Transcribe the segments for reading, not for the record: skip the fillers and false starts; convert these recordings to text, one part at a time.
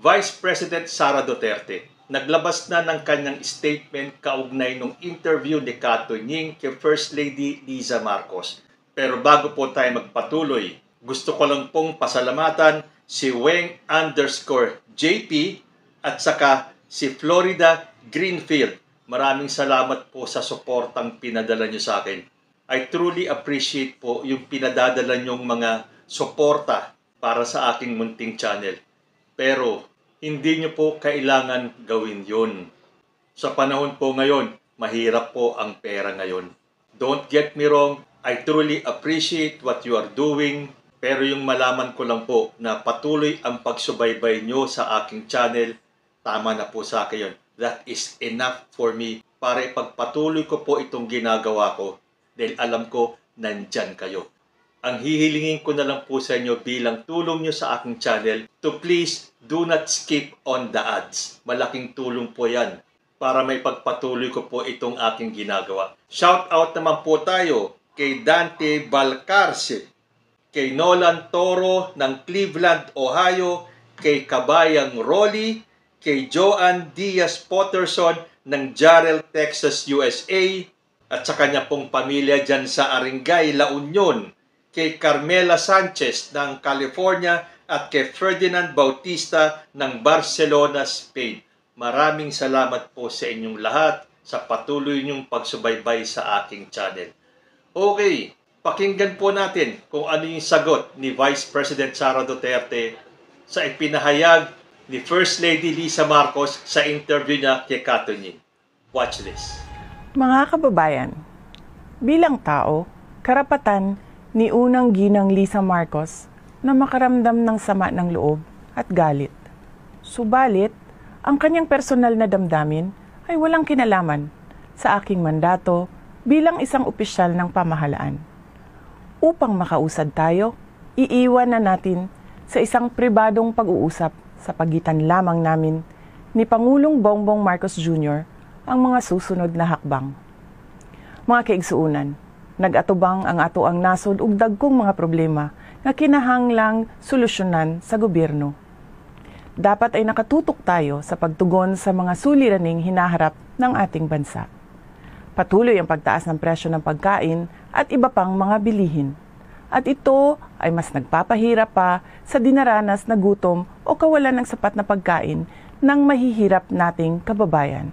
Vice President Sara Duterte naglabas na ng kanyang statement kaugnay ng interview ni Kato Ying kay First Lady Liza Marcos. Pero bago po tayo magpatuloy, gusto ko lang pong pasalamatan si Weng_JP at saka si Florida Greenfield. Maraming salamat po sa suportang pinadala nyo sa akin. I truly appreciate po yung pinadadala nyong mga suporta para sa aking munting channel. Pero hindi nyo po kailangan gawin yun. Sa panahon po ngayon, mahirap po ang pera ngayon. Don't get me wrong, I truly appreciate what you are doing. Pero yung malaman ko lang po na patuloy ang pagsubaybay nyo sa aking channel, tama na po sa akin yun. That is enough for me para ipagpatuloy ko po itong ginagawa ko dahil alam ko nandyan kayo. Ang hihilingin ko na lang po sa inyo bilang tulong nyo sa aking channel to please do not skip on the ads. Malaking tulong po yan para may pagpatuloy ko po itong aking ginagawa. Shout out naman po tayo kay Dante Balcarce, kay Nolan Toro ng Cleveland, Ohio, kay Kabayang Rolly, kay Joanne Diaz Potterson ng Jarrell, Texas, USA, at sa kanya pong pamilya dyan sa Aringay, La Union, kay Carmela Sanchez ng California, at kay Ferdinand Bautista ng Barcelona, Spain. Maraming salamat po sa inyong lahat sa patuloy niyong pagsubaybay sa aking channel. Okay, pakinggan po natin kung ano yung sagot ni Vice President Sara Duterte sa ipinahayag ni First Lady Liza Marcos sa interview niya kay Kato Ying. Watch this. Mga kababayan, bilang tao, karapatan ni unang ginang Liza Marcos na makaramdam ng sama ng loob at galit. Subalit, ang kanyang personal na damdamin ay walang kinalaman sa aking mandato bilang isang opisyal ng pamahalaan. Upang makausad tayo, iiwan na natin sa isang pribadong pag-uusap sa pagitan lamang namin ni Pangulong Bongbong Marcos Jr. ang mga susunod na hakbang. Mga kaigsuunan, nag-atubang ang ato ang nasod ug dagkong mga problema nga kinahanglang solusyonan sa gobyerno. Dapat ay nakatutok tayo sa pagtugon sa mga suliraning hinaharap ng ating bansa. Patuloy ang pagtaas ng presyo ng pagkain at iba pang mga bilihin. At ito ay mas nagpapahirap pa sa dinaranas na gutom o kawalan ng sapat na pagkain ng mahihirap nating kababayan.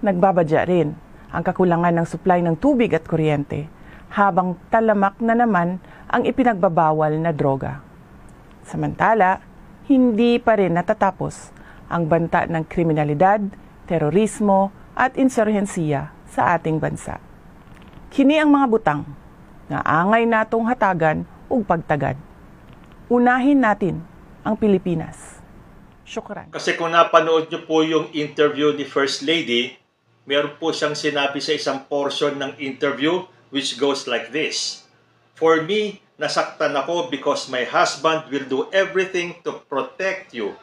Nagbabadya rin ang kakulangan ng supply ng tubig at kuryente, habang talamak na naman ang ipinagbabawal na droga. Samantala, hindi pa rin natatapos ang banta ng kriminalidad, terorismo at insurhensiya sa ating bansa. Kini ang mga butang na angay natong hatagan ug pagtagad. Unahin natin ang Pilipinas. Syukran. Kasi kung napanood nyo po yung interview ni First Lady, meron po siyang sinabi sa isang portion ng interview which goes like this. For me, nasaktan ako because my husband will do everything to protect you.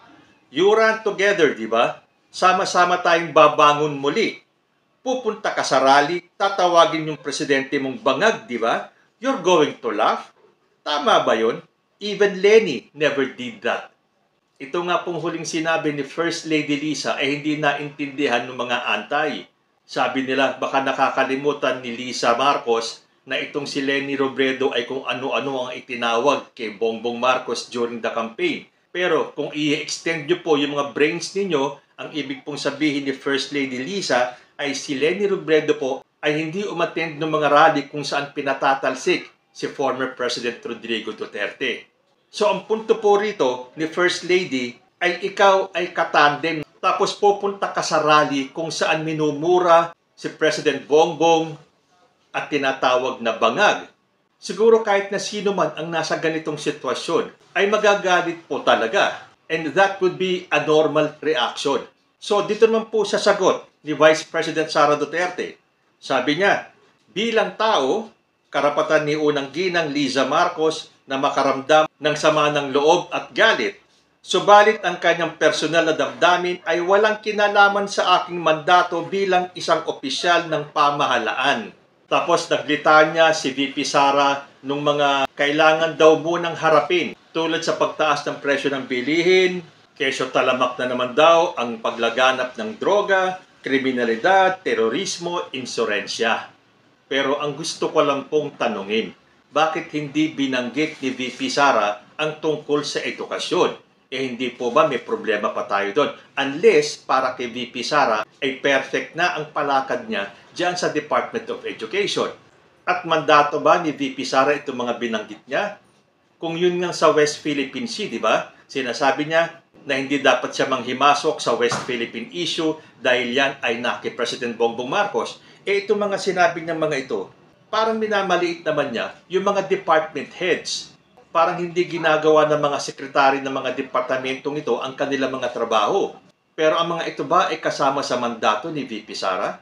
You run together, di ba? Sama-sama tayong babangon muli. Pupunta ka sa rally, tatawagin yung presidente mong bangag, di ba? You're going to laugh. Tama ba yun? Even Lenny never did that. Ito nga pong huling sinabi ni First Lady Liza ay hindi naintindihan ng mga antay. Sabi nila baka nakakalimutan ni Liza Marcos na itong si Leni Robredo ay kung ano-ano ang itinawag kay Bongbong Marcos during the campaign. Pero kung i-extend nyo po yung mga brains ninyo, ang ibig pong sabihin ni First Lady Liza ay si Leni Robredo po ay hindi umattend ng mga rally kung saan pinatatalsik si former President Rodrigo Duterte. So ang punto po rito ni First Lady ay ikaw ay katandem tapos pupunta ka sa rally kung saan minumura si President Bongbong at tinatawag na bangag. Siguro kahit na sino man ang nasa ganitong sitwasyon ay magagalit po talaga. And that would be a normal reaction. So dito naman po sa sagot ni Vice President Sara Duterte. Sabi niya, bilang tao, karapatan ni unang ginang Liza Marcos na makaramdam ng sama ng loob at galit. Subalit ang kanyang personal na damdamin ay walang kinalaman sa aking mandato bilang isang opisyal ng pamahalaan. Tapos naglita niya si VP Sara nung mga kailangan daw munang harapin tulad sa pagtaas ng presyo ng bilihin, Kesyo talamak na naman daw ang paglaganap ng droga, kriminalidad, terorismo, insurensya. Pero ang gusto ko lang pong tanungin, bakit hindi binanggit ni VP Sara ang tungkol sa edukasyon? Hindi po ba may problema pa tayo doon? Unless para kay VP Sara ay perfect na ang palakad niya diyan sa Department of Education. At mandato ba ni VP Sara itong mga binanggit niya? Kung yun nga sa West Philippine Sea, di ba? Sinasabi niya na hindi dapat siya manghimasok sa West Philippine issue dahil yan ay kay President Bongbong Marcos. Itong mga sinabi niyang mga ito, parang minamaliit naman niya yung mga department heads. Parang hindi ginagawa ng mga sekretary ng mga departamentong ito ang kanilang mga trabaho. Pero ang mga ito ba ay kasama sa mandato ni VP Sara?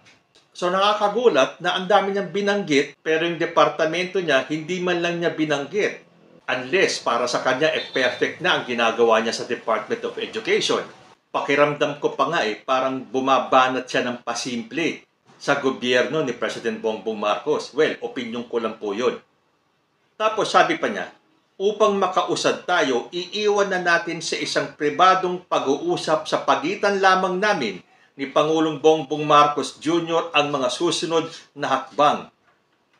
So nakakagulat na ang dami niyang binanggit pero yung departamento niya hindi man lang niya binanggit. Unless para sa kanya perfect na ang ginagawa niya sa Department of Education. Pakiramdam ko pa nga parang bumabanat siya ng pasimple sa gobyerno ni President Bongbong Marcos. Well, opinyon ko lang po yun. Tapos sabi pa niya, upang makausad tayo, iiwan na natin sa isang pribadong pag-uusap sa pagitan lamang namin ni Pangulong Bongbong Marcos Jr. ang mga susunod na hakbang.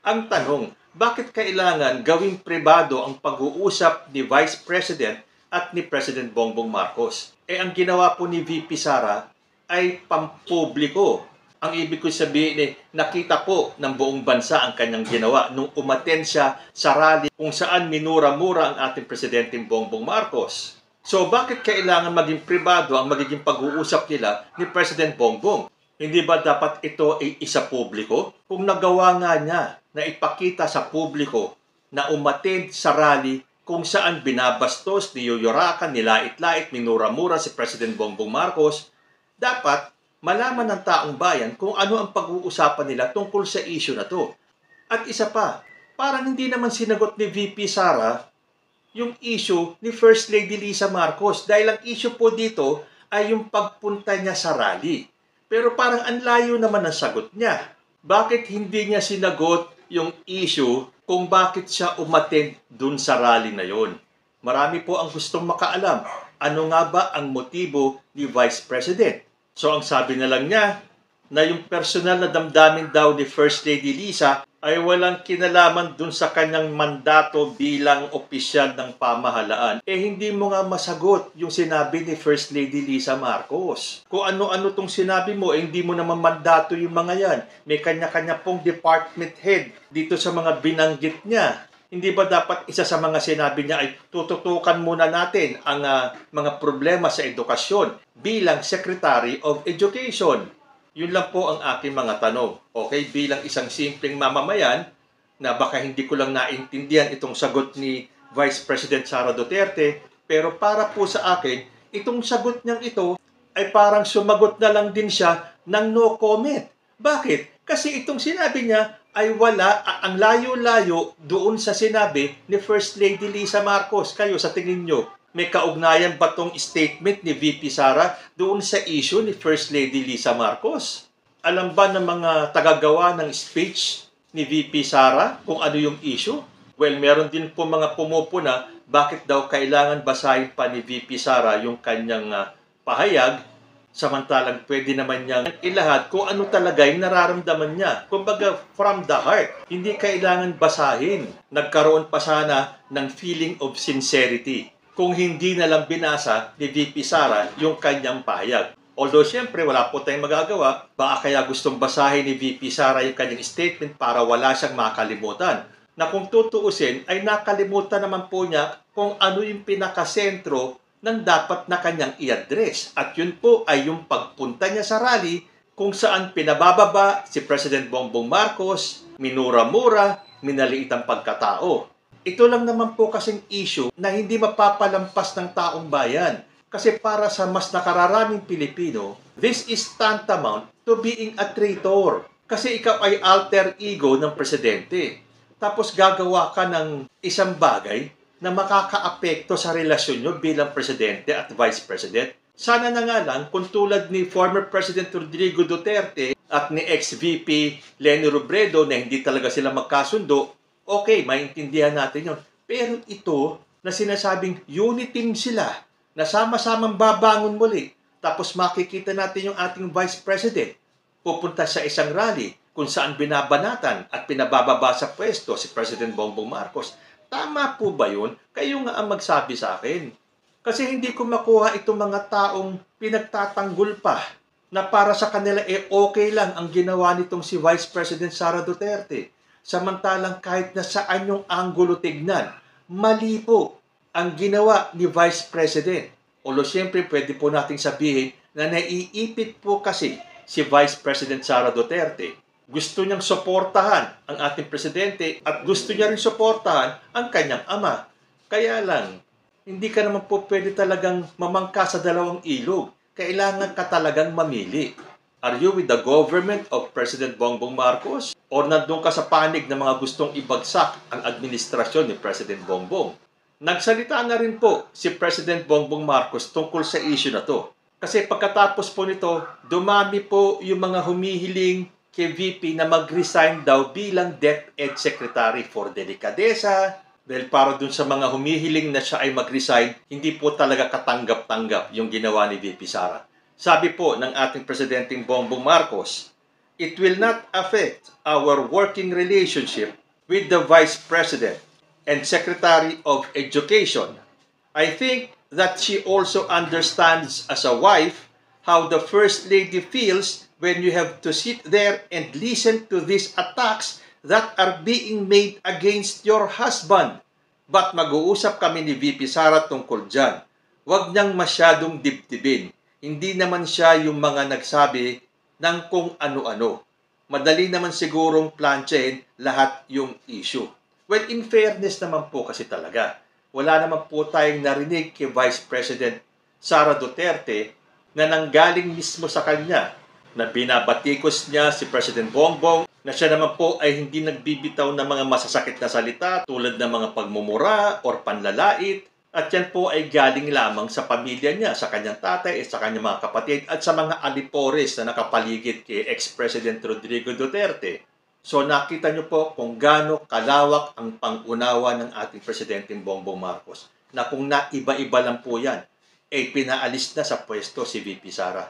Ang tanong, bakit kailangan gawing pribado ang pag-uusap ni Vice President at ni President Bongbong Marcos? Ang ginawa po ni VP Sara ay pampubliko. Ang ibig ko sabihin nakita po ng buong bansa ang kanyang ginawa nung umattend siya sa rally kung saan minura-mura ang ating Presidenteng Bongbong Marcos. So bakit kailangan maging pribado ang magiging pag-uusap nila ni President Bongbong? Hindi ba dapat ito ay isa publiko? Kung nagawa nga niya na ipakita sa publiko na umattend sa rally kung saan binabastos, niyuyurakan, nilait-lait, minura-mura si President Bongbong Marcos, dapat malaman ng taong bayan kung ano ang pag-uusapan nila tungkol sa issue na to. At isa pa, parang hindi naman sinagot ni VP Sara yung issue ni First Lady Liza Marcos dahil ang issue po dito ay yung pagpunta niya sa rally. Pero parang ang layo naman ang sagot niya. Bakit hindi niya sinagot yung issue kung bakit siya umattend dun sa rally na yon? Marami po ang gustong makaalam. Ano nga ba ang motibo ni Vice President? So ang sabi na lang niya na yung personal na damdamin daw ni First Lady Liza ay walang kinalaman dun sa kanyang mandato bilang opisyal ng pamahalaan. Hindi mo nga masagot yung sinabi ni First Lady Liza Marcos. Kung ano-ano tong sinabi mo, hindi mo naman mandato yung mga yan. May kanya-kanya pong department head dito sa mga binanggit niya. Hindi ba dapat isa sa mga sinabi niya ay tututukan muna natin ang mga problema sa edukasyon bilang Secretary of Education? Yun lang po ang aking mga tanong. Okay, bilang isang simpleng mamamayan na baka hindi ko lang naintindihan itong sagot ni Vice President Sara Duterte, pero para po sa akin, itong sagot niyang ito ay parang sumagot na lang din siya ng no comment. Bakit? Kasi itong sinabi niya ay wala, ang layo-layo doon sa sinabi ni First Lady Liza Marcos. Kayo, sa tingin nyo, may kaugnayan ba tong statement ni VP Sara doon sa issue ni First Lady Liza Marcos? Alam ba ng mga tagagawa ng speech ni VP Sara kung ano yung issue? Well, meron din po mga pumupuna bakit daw kailangan basahin pa ni VP Sara yung kanyang pahayag samantalang pwede naman niyang ilahad kung ano talaga yung nararamdaman niya. Kumbaga, from the heart. Hindi kailangan basahin. Nagkaroon pa sana ng feeling of sincerity kung hindi na lang binasa ni VP Sara yung kanyang pahayag. Although, siyempre, wala po tayong magagawa. Baka kaya gustong basahin ni VP Sara yung kanyang statement para wala siyang makalimutan. Na kung tutuusin, ay nakalimutan naman po niya kung ano yung pinakasentro ng dapat na kanyang i-address. At yun po ay yung pagpunta niya sa rally kung saan pinabababa si President Bongbong Marcos, minura-mura, minaliit ang pagkatao. Ito lang naman po kasing issue na hindi mapapalampas ng taong bayan. Kasi para sa mas nakararaming Pilipino, this is tantamount to being a traitor. Kasi ikaw ay alter ego ng presidente. Tapos gagawa ka ng isang bagay na makakaapekto sa relasyon nyo bilang presidente at vice president. Sana na nga lang kung tulad ni former President Rodrigo Duterte at ni ex-VP Leni Robredo na hindi talaga sila magkasundo, okay, maintindihan natin yun. Pero ito na sinasabing unity team sila, na sama-samang babangon muli. Tapos makikita natin yung ating Vice President pupunta sa isang rally kung saan binabanatan at pinabababa sa pwesto si President Bongbong Marcos. Tama po ba yun? Kayo nga ang magsabi sa akin. Kasi hindi ko makuha itong mga taong pinagtatanggol pa na para sa kanila okay lang ang ginawa nitong si Vice President Sara Duterte. Samantalang kahit na saan yung anggulo tignan, mali po ang ginawa ni Vice President. Although siyempre pwede po nating sabihin na naiipit po kasi si Vice President Sara Duterte. Gusto niyang suportahan ang ating presidente at gusto niya rin suportahan ang kanyang ama. Kaya lang, hindi ka naman po pwede talagang mamangka sa dalawang ilog. Kailangan ka talagang mamili. Are you with the government of President Bongbong Marcos? O nandun ka sa panig ng mga gustong ibagsak ang administrasyon ni President Bongbong? Nagsalita na rin po si President Bongbong Marcos tungkol sa issue na to. Kasi pagkatapos po nito, dumami po yung mga humihiling kay VP na mag-resign daw bilang DepEd Secretary for Delicadeza. Dahil para dun sa mga humihiling na siya ay mag-resign, hindi po talaga katanggap-tanggap yung ginawa ni VP Sara. Sabi po ng ating Presidenteng Bongbong Marcos, "It will not affect our working relationship with the Vice President and Secretary of Education. I think that she also understands as a wife how the First Lady feels when you have to sit there and listen to these attacks that are being made against your husband. But mag-uusap kami ni VP Sara tungkol dyan. Huwag niyang masyadong dibdibin. Hindi naman siya yung mga nagsabi ng kung ano-ano. Madali naman sigurong plantsahin lahat yung issue." Well, in fairness naman po kasi talaga, wala naman po tayong narinig kay Vice President Sara Duterte na nanggaling mismo sa kanya na binabatikos niya si President Bongbong, na siya naman po ay hindi nagbibitaw ng mga masasakit na salita tulad ng mga pagmumura or panlalait, at yan po ay galing lamang sa pamilya niya, sa kanyang tatay at sa kanyang mga kapatid at sa mga alipores na nakapaligid kay ex-President Rodrigo Duterte. So nakita niyo po kung gaano kalawak ang pang-unawa ng ating Presidenteng Bongbong Marcos, na kung naiba-iba lang po yan, pinaalis na sa pwesto si VP Sara.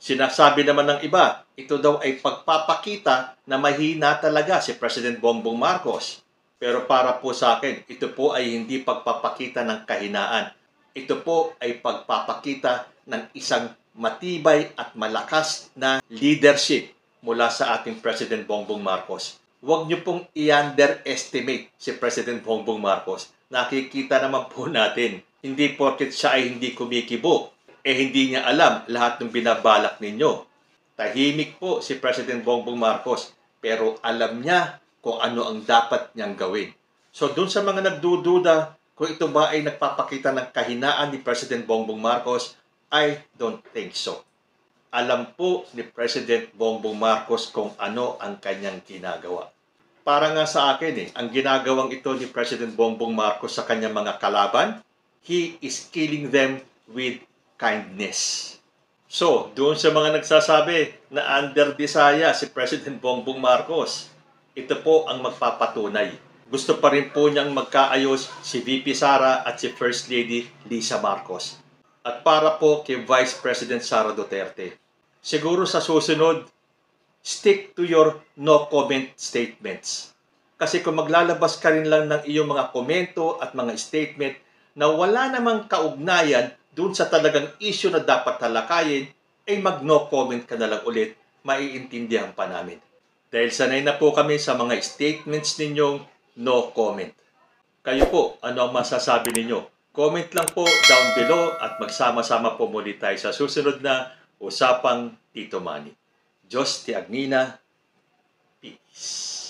Sinasabi naman ng iba, ito daw ay pagpapakita na mahina talaga si President Bongbong Marcos. Pero para po sa akin, ito po ay hindi pagpapakita ng kahinaan. Ito po ay pagpapakita ng isang matibay at malakas na leadership mula sa ating President Bongbong Marcos. Huwag niyo pong i-underestimate si President Bongbong Marcos. Nakikita naman po natin, hindi porket siya ay hindi kumikibo, hindi niya alam lahat ng binabalak ninyo. Tahimik po si President Bongbong Marcos, pero alam niya kung ano ang dapat niyang gawin. So dun sa mga nagdududa kung ito ba ay nagpapakita ng kahinaan ni President Bongbong Marcos, I don't think so. Alam po ni President Bongbong Marcos kung ano ang kanyang ginagawa. Para nga sa akin, ang ginagawang ito ni President Bongbong Marcos sa kanyang mga kalaban, he is killing them with kindness. So, doon sa mga nagsasabi na under Bisaya si President Bongbong Marcos, ito po ang magpapatunay. Gusto pa rin po niyang magkaayos si VP Sara at si First Lady Lisa Marcos. At para po kay Vice President Sara Duterte, siguro sa susunod, stick to your no-comment statements. Kasi kung maglalabas ka rin lang ng iyong mga komento at mga statement na wala namang kaugnayan dun sa talagang issue na dapat talakayin, ay mag-no-comment ka na lang ulit, maiintindihan pa namin. Dahil sanay na po kami sa mga statements ninyong no-comment. Kayo po, ano ang masasabi ninyo? Comment lang po down below at magsama-sama po muli tayo sa susunod na Usapang Tito Manny. Diyos ti Agnina. Peace.